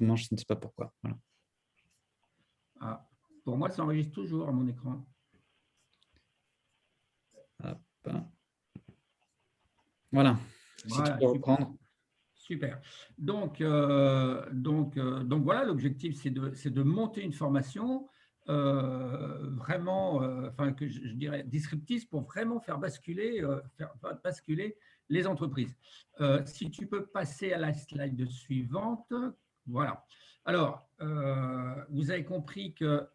l'enregistrement, je ne sais pas pourquoi. Voilà. Ah, pour moi, ça enregistre toujours à mon écran. Hop. Voilà, si tu Voilà, peux reprendre. super. Donc voilà, l'objectif, c'est de monter une formation vraiment, enfin, que je dirais disruptive pour vraiment faire basculer les entreprises. Si tu peux passer à la slide suivante. Voilà. Alors, vous avez compris que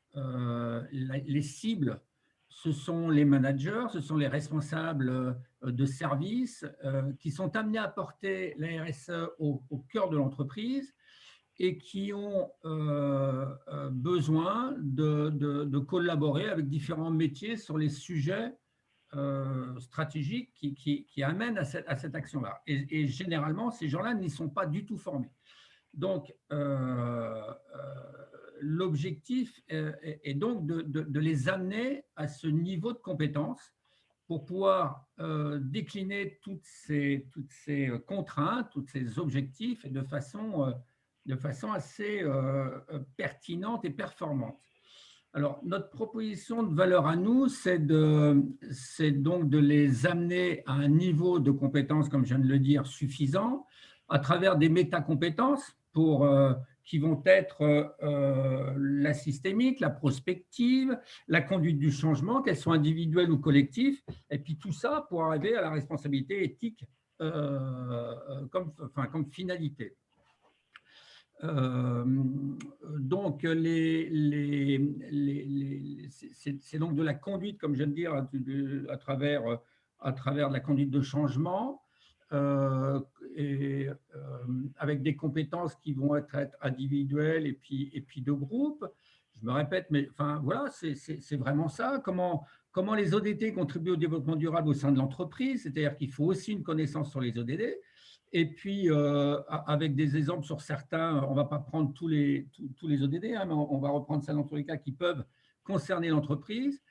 les cibles, ce sont les managers, ce sont les responsables de services qui sont amenés à porter la RSE au cœur de l'entreprise et qui ont besoin de collaborer avec différents métiers sur les sujets stratégiques qui amènent à cette action-là. Et généralement, ces gens-là n'y sont pas du tout formés. Donc, l'objectif est donc de les amener à ce niveau de compétence pour pouvoir décliner toutes ces contraintes, tous ces objectifs et de façon assez pertinente et performante. Alors, notre proposition de valeur à nous, c'est donc de les amener à un niveau de compétence, comme je viens de le dire, suffisant, à travers des métacompétences qui vont être la systémique, la prospective, la conduite du changement, qu'elles soient individuelles ou collectives, et puis tout ça pour arriver à la responsabilité éthique comme finalité. Donc, c'est donc de la conduite, comme je viens de dire, à travers de la conduite de changement, avec des compétences qui vont être individuelles et puis de groupe. Je me répète, mais enfin, voilà, c'est vraiment ça. Comment les ODD contribuent au développement durable au sein de l'entreprise, c'est-à-dire qu'il faut aussi une connaissance sur les ODD. Et puis, avec des exemples sur certains, on ne va pas prendre tous les ODD, hein, mais on va reprendre ça dans tous les cas qui peuvent concerner l'entreprise.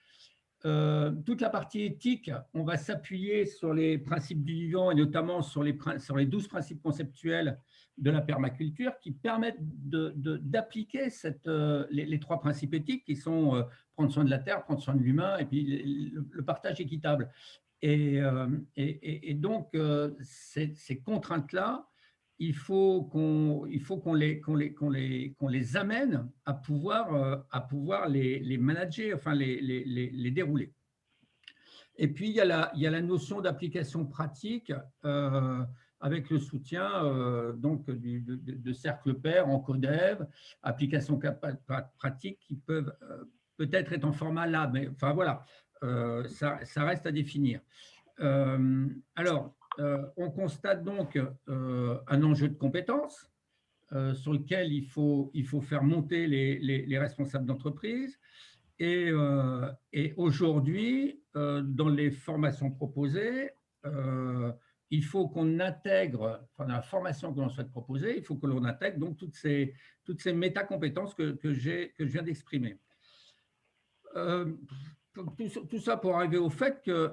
Toute la partie éthique, on va s'appuyer sur les principes du vivant et notamment sur les 12 principes conceptuels de la permaculture qui permettent d'appliquer les 3 principes éthiques qui sont prendre soin de la terre, prendre soin de l'humain et puis le partage équitable. Et donc, ces contraintes-là, il faut qu'on les amène à pouvoir les manager, enfin les dérouler. Et puis, il y a la notion d'application pratique avec le soutien donc de cercles pairs en codev, applications pratiques qui peuvent peut-être être en format lab, mais enfin voilà, ça reste à définir. Alors, on constate donc un enjeu de compétences sur lequel il faut faire monter les responsables d'entreprise. Et aujourd'hui, dans les formations proposées, il faut qu'on intègre, enfin, dans la formation que l'on souhaite proposer, il faut que l'on intègre donc toutes ces métacompétences que je viens d'exprimer. Tout ça pour arriver au fait que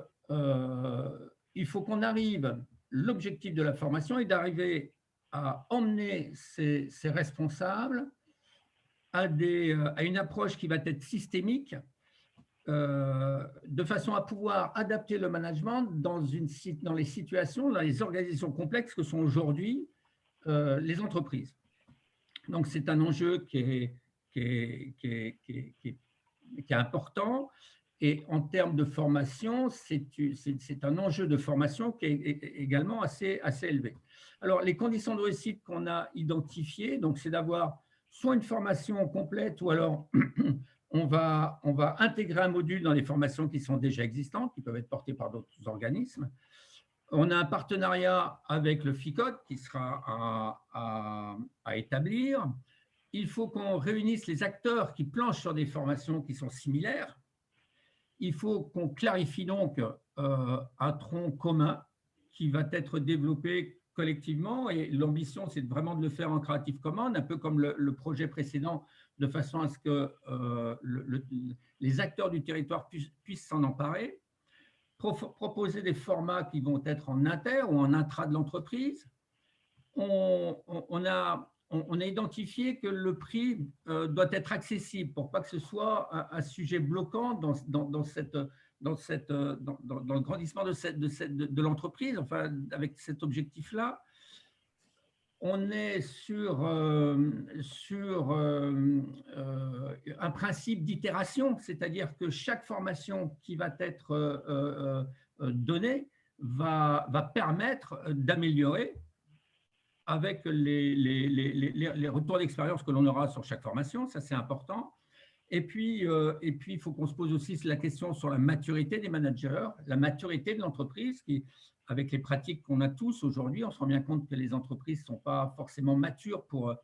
il faut qu'on arrive, l'objectif de la formation est d'arriver à emmener ces responsables à une approche qui va être systémique, de façon à pouvoir adapter le management dans les situations, dans les organisations complexes que sont aujourd'hui les entreprises. Donc, c'est un enjeu qui est important. Et en termes de formation, c'est un enjeu de formation qui est également assez élevé. Alors, les conditions de réussite qu'on a identifiées, donc c'est d'avoir soit une formation complète ou alors on va intégrer un module dans les formations qui sont déjà existantes, qui peuvent être portées par d'autres organismes. On a un partenariat avec le FICOD qui sera à établir. Il faut qu'on réunisse les acteurs qui planchent sur des formations qui sont similaires. Il faut qu'on clarifie donc un tronc commun qui va être développé collectivement et l'ambition, c'est vraiment de le faire en Creative Commons, un peu comme le projet précédent, de façon à ce que les acteurs du territoire puissent s'en emparer, proposer des formats qui vont être en inter ou en intra de l'entreprise. On on a identifié que le prix doit être accessible pour pas que ce soit un sujet bloquant dans le grandissement de l'entreprise, enfin, avec cet objectif-là. On est sur un principe d'itération, c'est-à-dire que chaque formation qui va être donnée va permettre d'améliorer avec les retours d'expérience que l'on aura sur chaque formation, ça c'est important. Et puis, il faut qu'on se pose aussi la question sur la maturité des managers, la maturité de l'entreprise, qui, avec les pratiques qu'on a tous aujourd'hui, on se rend bien compte que les entreprises ne sont pas forcément matures pour,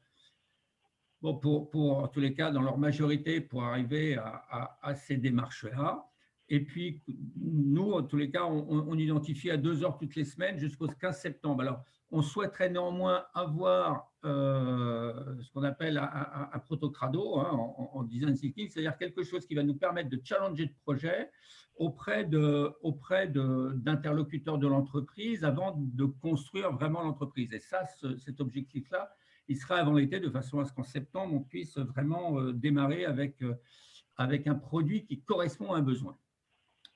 en tous les cas, dans leur majorité, pour arriver à ces démarches-là. Et puis, nous, en tous les cas, on identifie à 2 heures toutes les semaines jusqu'au 15 septembre. Alors, on souhaiterait néanmoins avoir ce qu'on appelle un protocrado en design thinking, c'est-à-dire quelque chose qui va nous permettre de challenger le projet auprès d'interlocuteurs de l'entreprise avant de construire vraiment l'entreprise. Et ça, cet objectif-là, il sera avant l'été, de façon à ce qu'en septembre, on puisse vraiment démarrer avec un produit qui correspond à un besoin.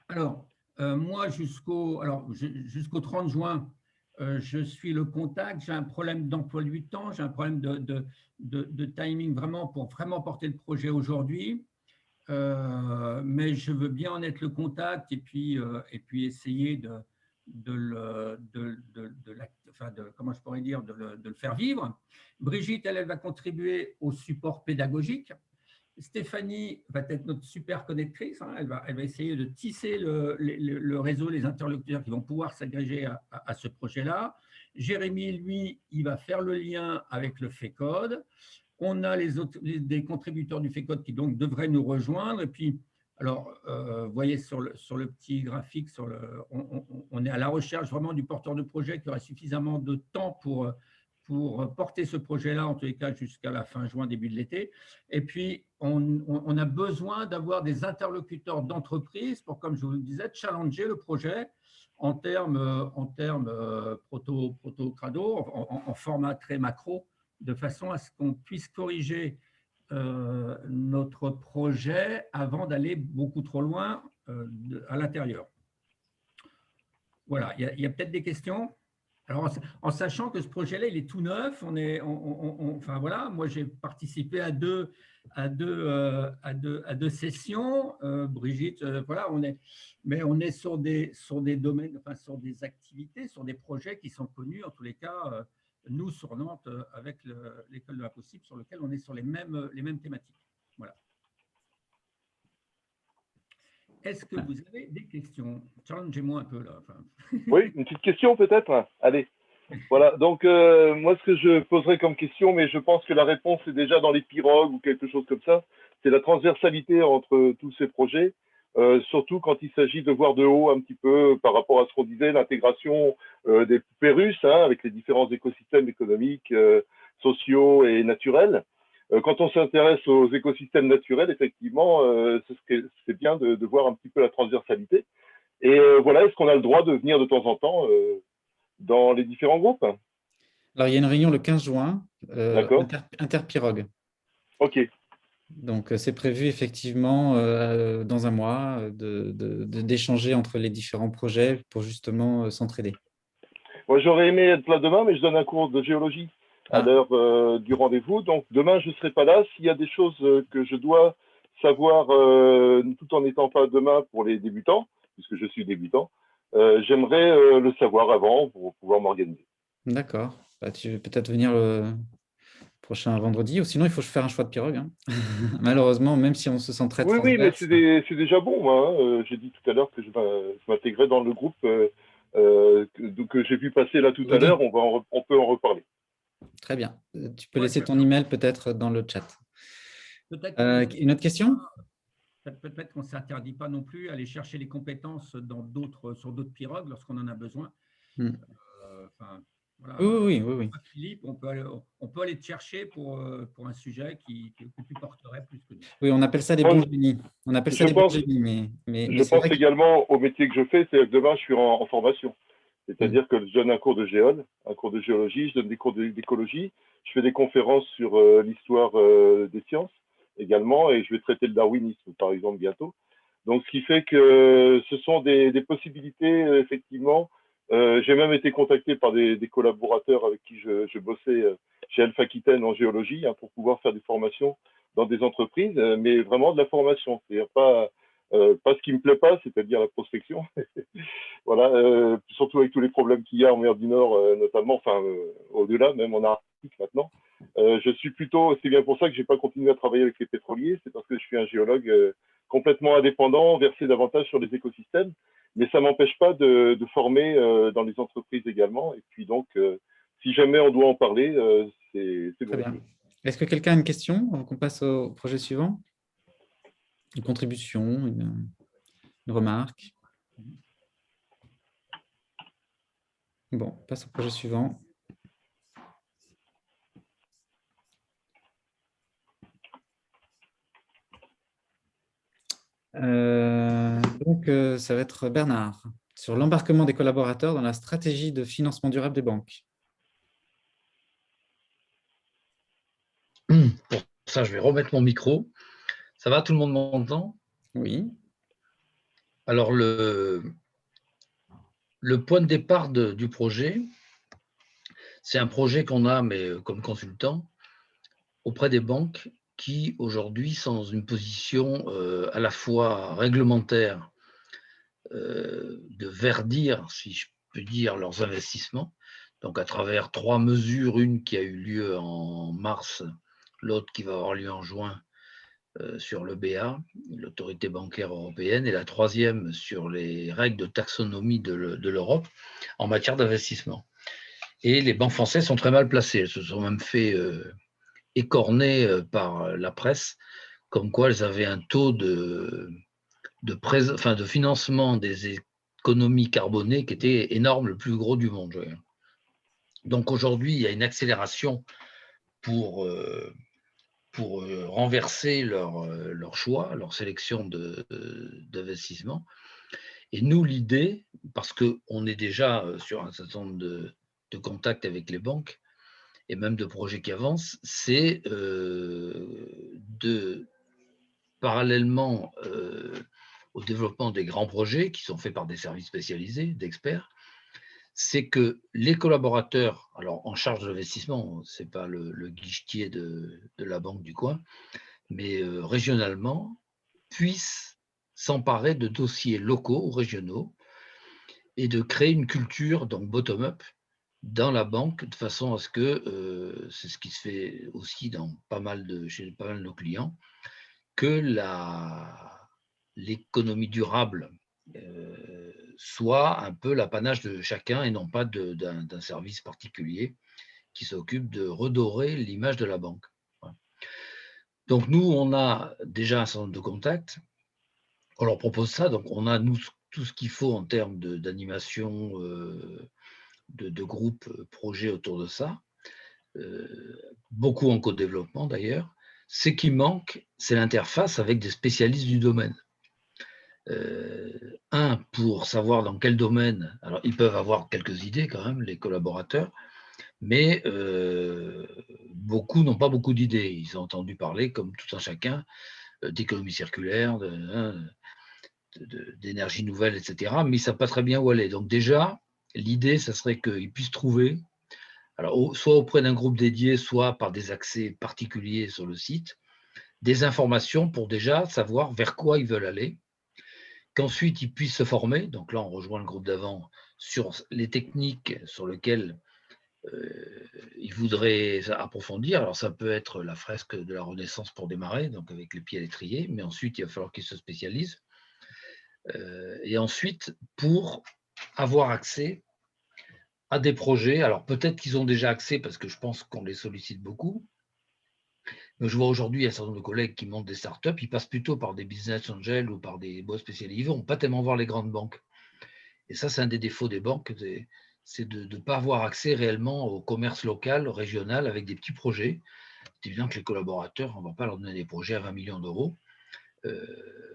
Alors, moi, jusqu'au 30 juin, je suis le contact, j'ai un problème d'emploi du temps, j'ai un problème de timing vraiment pour vraiment porter le projet aujourd'hui, mais je veux bien en être le contact et puis essayer comment je pourrais dire, de le faire vivre. Brigitte, elle va contribuer au support pédagogique. Stéphanie va être notre super connectrice. Elle va essayer de tisser le réseau, les interlocuteurs qui vont pouvoir s'agréger à ce projet-là. Jérémy, lui, il va faire le lien avec le FECODE. On a des contributeurs du FECODE qui donc devraient nous rejoindre. Et puis, alors, vous voyez sur le petit graphique, on est à la recherche vraiment du porteur de projet qui aura suffisamment de temps pour porter ce projet-là, en tous les cas jusqu'à la fin juin, début de l'été. Et puis, on a besoin d'avoir des interlocuteurs d'entreprise pour, comme je vous le disais, challenger le projet en termes proto-crado, en format très macro, de façon à ce qu'on puisse corriger notre projet avant d'aller beaucoup trop loin à l'intérieur. Voilà, il y a peut-être des questions. Alors, en sachant que ce projet-là, il est tout neuf, enfin voilà, moi j'ai participé à deux sessions. Brigitte, voilà, mais on est sur des domaines, enfin sur des activités, sur des projets qui sont connus, en tous les cas, nous sur Nantes, avec l'école de l'impossible, sur lequel on est sur les mêmes thématiques. Voilà. Est-ce que vous avez des questions? Challengez-moi un peu là. Enfin. Oui, une petite question peut-être. Allez. Voilà, donc moi ce que je poserais comme question, mais je pense que la réponse est déjà dans les pirogues ou quelque chose comme ça, c'est la transversalité entre tous ces projets, surtout quand il s'agit de voir de haut un petit peu par rapport à ce qu'on disait, l'intégration des poupées russes avec les différents écosystèmes économiques, sociaux et naturels. Quand on s'intéresse aux écosystèmes naturels, effectivement, c'est bien de voir un petit peu la transversalité. Et voilà, est-ce qu'on a le droit de venir de temps en temps dans les différents groupes? Alors, il y a une réunion le 15 juin, Interpirogue. OK. Donc, c'est prévu effectivement dans un mois d'échanger entre les différents projets pour justement s'entraider. Moi, j'aurais aimé être là demain, mais je donne un cours de géologie à l'heure du rendez-vous. Donc, demain, je ne serai pas là. S'il y a des choses que je dois savoir tout en n'étant pas demain pour les débutants, puisque je suis débutant, j'aimerais le savoir avant pour pouvoir m'organiser. D'accord. Bah, tu veux peut-être venir le prochain vendredi, ou sinon il faut faire un choix de pirogue. Malheureusement, même si on se sent très transverse. Oui, mais c'est déjà bon. Moi, j'ai dit tout à l'heure que je m'intégrais dans le groupe que j'ai vu passer là tout à l'heure. On peut en reparler. Très bien. Tu peux laisser ton email peut-être dans le chat. Une autre question? Peut-être qu'on ne s'interdit pas non plus à aller chercher les compétences sur d'autres pirogues lorsqu'on en a besoin. Voilà. Oui. Philippe, on peut aller te chercher pour un sujet que tu porterais plus que nous. Oui, on appelle ça des bons génies. On appelle ça des bons génies. Je pense également au métier que je fais, c'est que demain, je suis en formation. C'est-à-dire que je donne un cours de géologie, je donne des cours d'écologie, je fais des conférences sur l'histoire des sciences également, et je vais traiter le darwinisme, par exemple, bientôt. Donc, ce qui fait que ce sont des possibilités, effectivement. J'ai même été contacté par des collaborateurs avec qui je bossais chez Alpha Aquitaine en géologie, hein, pour pouvoir faire des formations dans des entreprises, mais vraiment de la formation. C'est-à-dire pas ce qui me plaît pas, c'est-à-dire la prospection. Voilà, surtout avec tous les problèmes qu'il y a en mer du Nord, notamment, enfin, au-delà, même en Arctique maintenant. Je suis plutôt, c'est bien pour ça que j'ai pas continué à travailler avec les pétroliers, c'est parce que je suis un géologue complètement indépendant, versé davantage sur les écosystèmes, mais ça m'empêche pas de former dans les entreprises également. Et puis donc, si jamais on doit en parler, c'est Très bon. bien. Est-ce que quelqu'un a une question avant qu'on passe au projet suivant? Une contribution, une remarque? Bon, on passe au projet suivant. Donc, ça va être Bernard, sur l'embarquement des collaborateurs dans la stratégie de financement durable des banques. Pour ça, je vais remettre mon micro. Ça va, tout le monde m'entend? Oui. Alors, le point de départ du projet, c'est un projet qu'on a, mais comme consultant, auprès des banques qui, aujourd'hui, sont dans une position à la fois réglementaire, de verdir, si je peux dire, leurs investissements. Donc, à travers 3 mesures, une qui a eu lieu en mars, l'autre qui va avoir lieu en juin, sur l'EBA, l'autorité bancaire européenne, et la troisième sur les règles de taxonomie de l'Europe en matière d'investissement. Et les banques françaises sont très mal placées. Elles se sont même fait écorner par la presse, comme quoi elles avaient un taux de financement des économies carbonées qui était énorme, le plus gros du monde. Donc aujourd'hui, il y a une accélération pour renverser leur choix, leur sélection d'investissement. Et nous, l'idée, parce qu'on est déjà sur un certain nombre de contacts avec les banques et même de projets qui avancent, c'est de, parallèlement au développement des grands projets qui sont faits par des services spécialisés, d'experts, c'est que les collaborateurs, alors en charge de l'investissement, ce n'est pas le guichetier de la banque du coin, mais régionalement, puissent s'emparer de dossiers locaux ou régionaux et de créer une culture, donc bottom-up, dans la banque, de façon à ce que, c'est ce qui se fait aussi dans chez pas mal de nos clients, que l'économie durable soit un peu l'apanage de chacun et non pas d'un service particulier qui s'occupe de redorer l'image de la banque. Voilà. Donc nous, on a déjà un certain nombre de contacts. On leur propose ça. Donc on a, nous, tout ce qu'il faut en termes d'animation, de groupes, projets autour de ça. Beaucoup en co-développement d'ailleurs. Ce qui manque, c'est l'interface avec des spécialistes du domaine. Pour savoir dans quel domaine, alors ils peuvent avoir quelques idées quand même, les collaborateurs, mais beaucoup n'ont pas beaucoup d'idées. Ils ont entendu parler, comme tout un chacun, d'économie circulaire, d'énergie nouvelle, etc., mais ils ne savent pas très bien où aller. Donc déjà, l'idée, ça serait qu'ils puissent trouver, alors, soit auprès d'un groupe dédié, soit par des accès particuliers sur le site, des informations pour déjà savoir vers quoi ils veulent aller, qu'ensuite ils puissent se former. Donc là, on rejoint le groupe d'avant sur les techniques sur lesquelles ils voudraient approfondir. Alors ça peut être la fresque de la Renaissance pour démarrer, donc avec les pieds à l'étrier, mais ensuite il va falloir qu'ils se spécialisent. Et ensuite, pour avoir accès à des projets, alors peut-être qu'ils ont déjà accès parce que je pense qu'on les sollicite beaucoup. Mais je vois aujourd'hui un certain nombre de collègues qui montent des startups, ils passent plutôt par des business angels ou par des boîtes spécialisées. Ils ne vont pas tellement voir les grandes banques. Et ça, c'est un des défauts des banques, c'est de ne pas avoir accès réellement au commerce local, régional, avec des petits projets. C'est évident que les collaborateurs, on ne va pas leur donner des projets à 20 millions d'euros.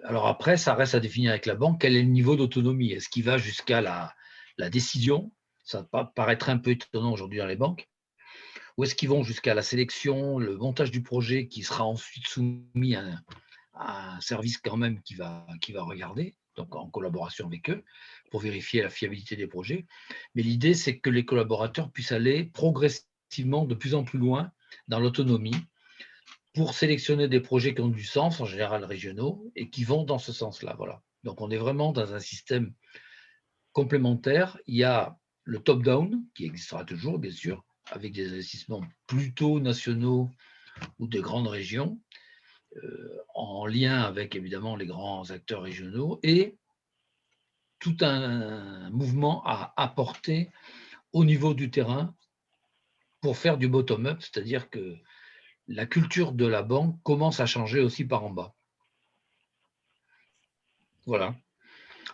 Alors après, ça reste à définir avec la banque, quel est le niveau d'autonomie. Est-ce qu'il va jusqu'à la décision Ça paraîtrait un peu étonnant aujourd'hui dans les banques. Ou est-ce qu'ils vont jusqu'à la sélection, le montage du projet qui sera ensuite soumis à un service quand même qui va regarder, donc en collaboration avec eux, pour vérifier la fiabilité des projets. Mais l'idée, c'est que les collaborateurs puissent aller progressivement de plus en plus loin dans l'autonomie pour sélectionner des projets qui ont du sens, en général régionaux, et qui vont dans ce sens-là. Voilà. Donc on est vraiment dans un système complémentaire. Il y a le top-down, qui existera toujours, bien sûr, avec des investissements plutôt nationaux ou de grandes régions, en lien avec évidemment les grands acteurs régionaux, et tout un mouvement à apporter au niveau du terrain pour faire du bottom-up, c'est-à-dire que la culture de la banque commence à changer aussi par en bas. Voilà.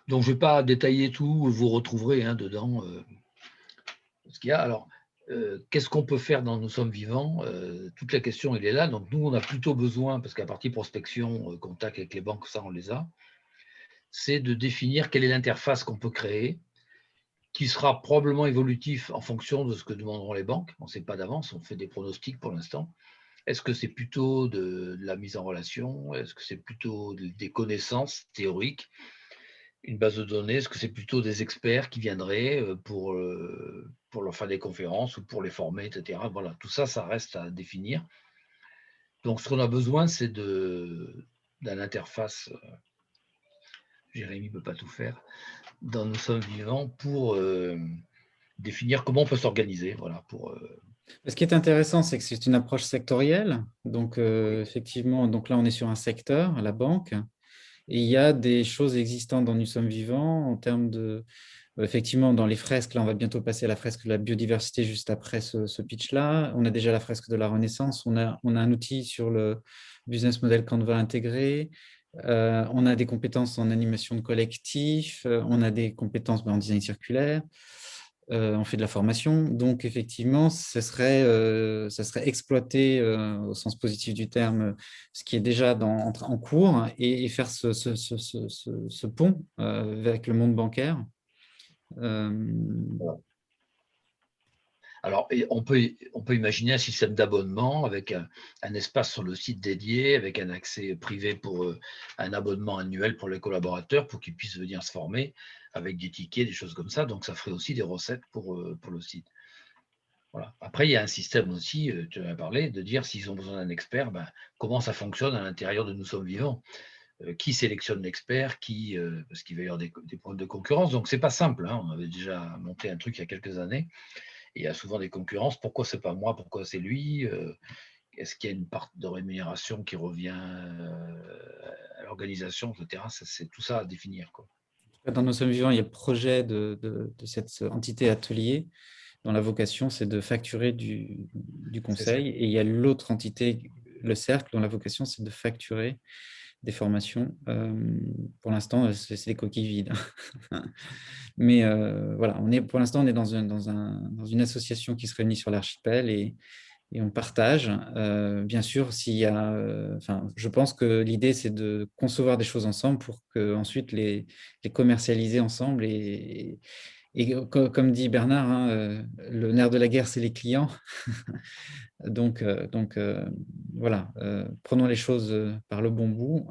Donc, je ne vais pas détailler tout, vous retrouverez dedans ce qu'il y a. Alors, qu'est-ce qu'on peut faire dans Nous sommes vivants? Toute la question, elle est là. Donc, nous, on a plutôt besoin, parce qu'à partir prospection, contact avec les banques, ça, on les a, c'est de définir quelle est l'interface qu'on peut créer, qui sera probablement évolutif en fonction de ce que demanderont les banques. On ne sait pas d'avance, on fait des pronostics pour l'instant. Est-ce que c'est plutôt de la mise en relation? Est-ce que c'est plutôt des connaissances théoriques? Une base de données? Est-ce que c'est plutôt des experts qui viendraient pour leur faire des conférences ou pour les former, etc. Voilà, tout ça, ça reste à définir. Donc, ce qu'on a besoin, c'est d'une interface. Jérémy ne peut pas tout faire. Dans Nous sommes vivants pour définir comment on peut s'organiser. Voilà, Ce qui est intéressant, c'est que c'est une approche sectorielle. Donc, effectivement, donc là, on est sur un secteur, la banque. Et il y a des choses existantes dans Nous sommes vivants en termes de… Effectivement, dans les fresques, là, on va bientôt passer à la fresque de la biodiversité juste après ce pitch-là. On a déjà la fresque de la Renaissance. On a un outil sur le business model Canva intégré. On a des compétences en animation de collectif. On a des compétences en design circulaire. On fait de la formation. Donc, effectivement, ça serait exploiter au sens positif du terme ce qui est déjà en cours et faire ce pont avec le monde bancaire. Alors, on peut imaginer un système d'abonnement avec un espace sur le site dédié, avec un accès privé pour un abonnement annuel pour les collaborateurs, pour qu'ils puissent venir se former, avec des tickets, des choses comme ça. Donc, ça ferait aussi des recettes pour le site. Voilà. Après, il y a un système aussi, tu en as parlé, de dire s'ils ont besoin d'un expert, comment ça fonctionne à l'intérieur de Nous sommes vivants. Qui sélectionne l'expert, parce qu'il va y avoir des problèmes de concurrence. Donc, ce n'est pas simple. On avait déjà monté un truc il y a quelques années. Et il y a souvent des concurrences. Pourquoi ce n'est pas moi? Pourquoi c'est lui? Est-ce qu'il y a une part de rémunération qui revient à l'organisation, etc. C'est tout ça à définir, quoi. Dans Nous sommes vivants, il y a le projet de cette entité atelier dont la vocation, c'est de facturer du conseil. Et il y a l'autre entité, le cercle, dont la vocation, c'est de facturer des formations. Pour l'instant, c'est des coquilles vides. Mais voilà, pour l'instant, on est dans une association qui se réunit sur l'archipel et on partage. Bien sûr, je pense que l'idée, c'est de concevoir des choses ensemble pour qu'ensuite les commercialiser ensemble. Et comme dit Bernard, le nerf de la guerre, c'est les clients. Donc voilà, prenons les choses par le bon bout.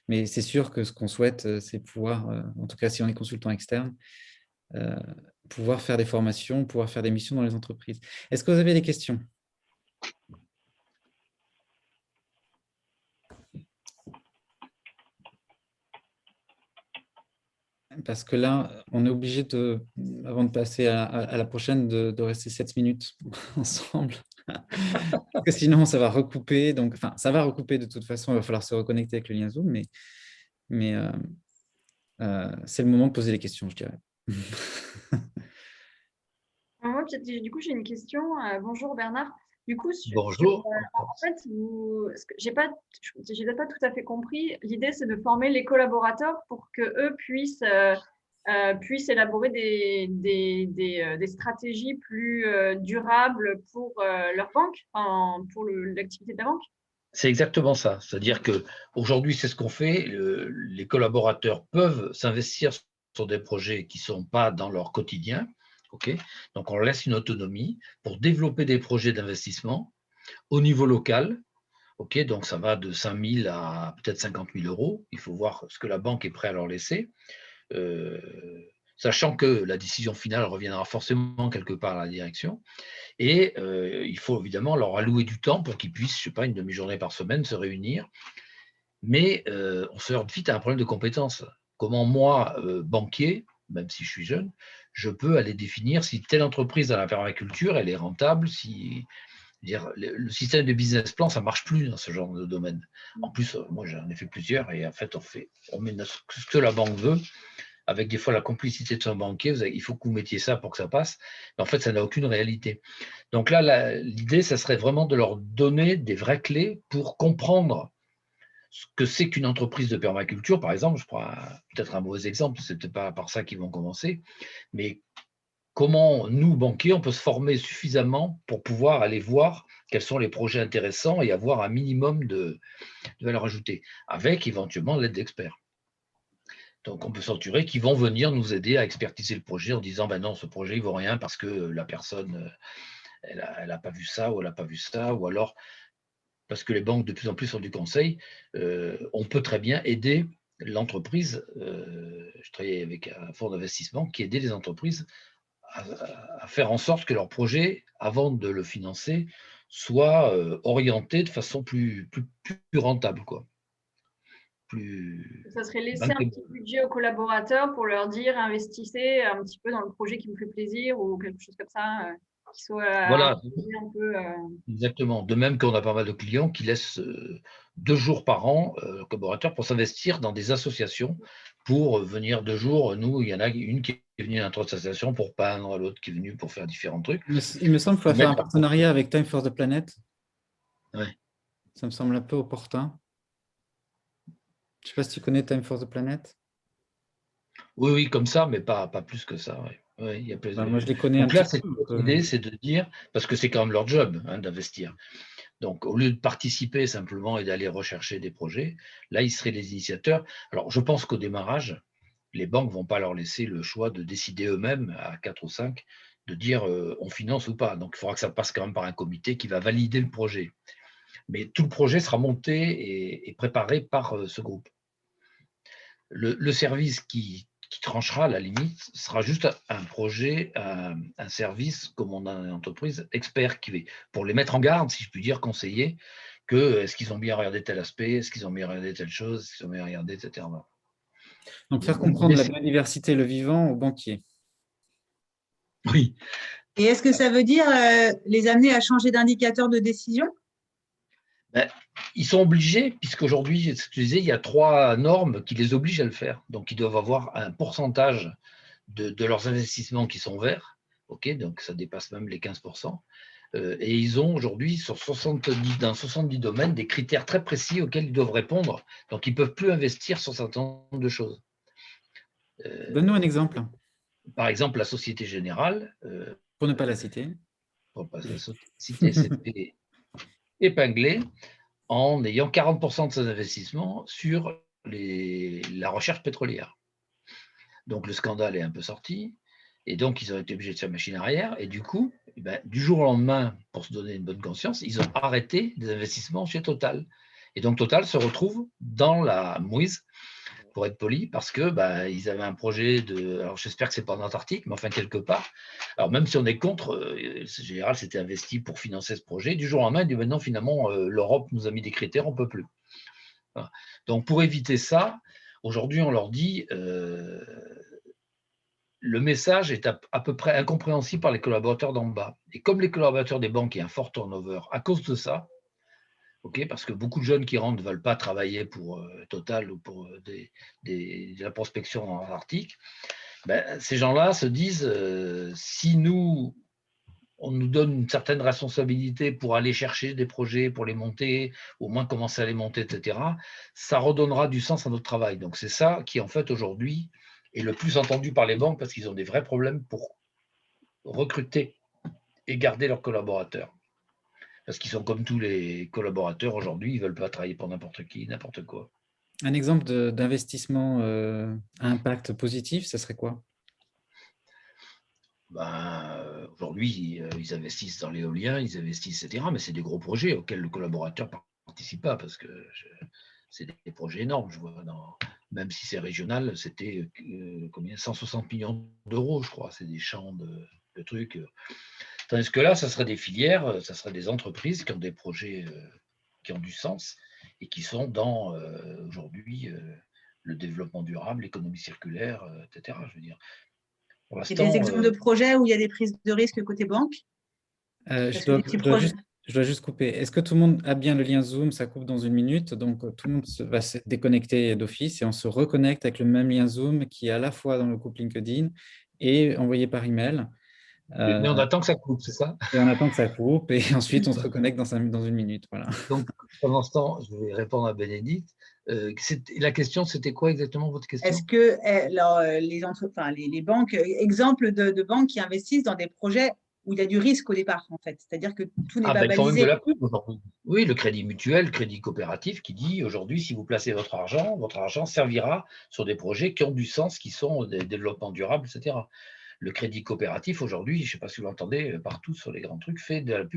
Mais c'est sûr que ce qu'on souhaite, c'est pouvoir, en tout cas si on est consultant externe, pouvoir faire des formations, pouvoir faire des missions dans les entreprises. Est-ce que vous avez des questions? Parce que là, on est obligé, avant de passer à la prochaine, de rester 7 minutes ensemble. Parce que sinon, ça va recouper. Donc, ça va recouper de toute façon. Il va falloir se reconnecter avec le lien Zoom. Mais c'est le moment de poser des questions, je dirais. Moi, du coup, j'ai une question. Bonjour Bernard. Du coup, Bonjour. En fait, j'ai peut-être pas tout à fait compris. L'idée, c'est de former les collaborateurs pour qu'eux puissent élaborer des stratégies plus durables pour leur banque, pour l'activité de la banque. C'est exactement ça. C'est-à-dire qu'aujourd'hui, c'est ce qu'on fait. Les collaborateurs peuvent s'investir sur des projets qui ne sont pas dans leur quotidien, Okay, donc, on leur laisse une autonomie pour développer des projets d'investissement au niveau local. Okay, donc, ça va de 5 000 à peut-être 50 000 €. Il faut voir ce que la banque est prête à leur laisser. Sachant que la décision finale reviendra forcément quelque part à la direction. Et il faut évidemment leur allouer du temps pour qu'ils puissent, je sais pas, une demi-journée par semaine se réunir. Mais on se heurte vite à un problème de compétences. Comment moi, banquier, même si je suis jeune, je peux aller définir si telle entreprise dans la permaculture, elle est rentable, si dire, le système de business plan, ça ne marche plus dans ce genre de domaine. En plus, moi, j'en ai fait plusieurs et en fait, on met ce que la banque veut, avec des fois la complicité de son banquier. Il faut que vous mettiez ça pour que ça passe. Mais en fait, ça n'a aucune réalité. Donc là, l'idée, ça serait vraiment de leur donner des vraies clés pour comprendre ce que c'est qu'une entreprise de permaculture. Par exemple, je prends peut-être un mauvais exemple, ce n'est peut-être pas par ça qu'ils vont commencer, mais comment nous, banquiers, on peut se former suffisamment pour pouvoir aller voir quels sont les projets intéressants et avoir un minimum de valeur ajoutée, avec éventuellement l'aide d'experts. Donc, on peut s'assurer qu'ils vont venir nous aider à expertiser le projet en disant, ben non, ce projet, il ne vaut rien parce que la personne, elle n'a pas vu ça ou elle n'a pas vu ça, ou alors parce que les banques de plus en plus ont du conseil, on peut très bien aider l'entreprise. Je travaillais avec un fonds d'investissement qui aidait les entreprises à faire en sorte que leur projet, avant de le financer, soit orienté de façon plus rentable, quoi. Ça serait laisser un petit budget aux collaborateurs pour leur dire investissez un petit peu dans le projet qui vous fait plaisir ou quelque chose comme ça, qui soit voilà, un peu. Exactement. De même qu'on a pas mal de clients qui laissent 2 jours par an collaborateurs pour s'investir dans des associations pour venir 2 jours. Nous, il y en a une qui est venue à notre association pour peindre, l'autre qui est venue pour faire différents trucs. Il me semble qu'il faut faire un partenariat avec Time for the Planet. Ouais. Ça me semble un peu opportun. Je ne sais pas si tu connais Time for the Planet. Oui, comme ça, mais pas plus que ça. Ouais. Ouais, il y a moi, je les connais donc là, l'idée, c'est de dire, parce que c'est quand même leur job d'investir. Donc, au lieu de participer simplement et d'aller rechercher des projets, là, ils seraient les initiateurs. Alors, je pense qu'au démarrage, les banques ne vont pas leur laisser le choix de décider eux-mêmes, à 4 ou 5, de dire on finance ou pas. Donc, il faudra que ça passe quand même par un comité qui va valider le projet. Mais tout le projet sera monté et préparé par ce groupe. Le service qui tranchera, à la limite, sera juste un projet, un service, comme on a une entreprise, expert qui va, pour les mettre en garde, si je puis dire, conseiller, que est-ce qu'ils ont bien regardé tel aspect, est-ce qu'ils ont bien regardé telle chose, est-ce qu'ils ont bien regardé, etc. Donc, faire comprendre la biodiversité et le vivant aux banquiers. Oui. Et est-ce que ça veut dire les amener à changer d'indicateur de décision? Ils sont obligés, puisqu'aujourd'hui, il y a 3 normes qui les obligent à le faire. Donc, ils doivent avoir un pourcentage de leurs investissements qui sont verts. Okay, donc, ça dépasse même les 15%. Et ils ont aujourd'hui, dans 70 domaines, des critères très précis auxquels ils doivent répondre. Donc, ils ne peuvent plus investir sur un certain nombre de choses. Donne-nous un exemple. Par exemple, la Société Générale. Pour ne pas la citer. Pour ne pas la citer, c'était épinglé en ayant 40% de ses investissements sur la recherche pétrolière. Donc, le scandale est un peu sorti. Et donc, ils ont été obligés de faire machine arrière. Et du coup, du jour au lendemain, pour se donner une bonne conscience, ils ont arrêté des investissements chez Total. Et donc, Total se retrouve dans la mouise, pour être poli, parce que ils avaient un projet de… Alors, j'espère que ce n'est pas en Antarctique, mais enfin, quelque part. Alors, même si on est contre, Général s'était investi pour financer ce projet. Du jour au lendemain, il dit maintenant, finalement, l'Europe nous a mis des critères, on ne peut plus. Voilà. Donc, pour éviter ça, aujourd'hui, on leur dit… le message est à peu près incompréhensible par les collaborateurs d'en bas. Et comme les collaborateurs des banques ont un fort turnover à cause de ça, parce que beaucoup de jeunes qui rentrent ne veulent pas travailler pour Total ou pour de la prospection en Arctique, ces gens-là se disent si on nous donne une certaine responsabilité pour aller chercher des projets, pour les monter, au moins commencer à les monter, etc., ça redonnera du sens à notre travail. Donc c'est ça qui, en fait, aujourd'hui, est le plus entendu par les banques parce qu'ils ont des vrais problèmes pour recruter et garder leurs collaborateurs. Parce qu'ils sont comme tous les collaborateurs aujourd'hui, ils ne veulent pas travailler pour n'importe qui, n'importe quoi. Un exemple d'investissement à impact positif, ça serait quoi? Aujourd'hui, ils investissent dans l'éolien, ils investissent, etc. Mais c'est des gros projets auxquels le collaborateur ne participe pas parce que c'est des projets énormes. Je vois même si c'est régional, c'était combien 160 millions d'euros, je crois. C'est des champs de trucs. Tandis que là, ça serait des filières, ça serait des entreprises qui ont des projets qui ont du sens et qui sont dans aujourd'hui le développement durable, l'économie circulaire, etc. Je veux dire. Pour Il y a des exemples de projets où il y a des prises de risque côté banque? Je dois juste couper. Est-ce que tout le monde a bien le lien Zoom? Ça coupe dans 1 minute, donc tout le monde va se déconnecter d'office et on se reconnecte avec le même lien Zoom qui est à la fois dans le groupe LinkedIn et envoyé par email. Mais on attend que ça coupe, c'est ça? Et on attend que ça coupe et ensuite on se reconnecte dans 1 minute. Voilà. Donc, pendant ce temps, je vais répondre à Bénédicte. La question, c'était quoi exactement votre question? Est-ce que les banques, exemple de banques qui investissent dans des projets où il y a du risque au départ, en fait, c'est-à-dire que tout n'est pas Ils font même balisé. de la pub aujourd'hui. Oui, le crédit mutuel, le crédit coopératif qui dit aujourd'hui, si vous placez votre argent servira sur des projets qui ont du sens, qui sont des développements durables, etc. Le crédit coopératif aujourd'hui, je ne sais pas si vous l'entendez partout sur les grands trucs, fait de la pub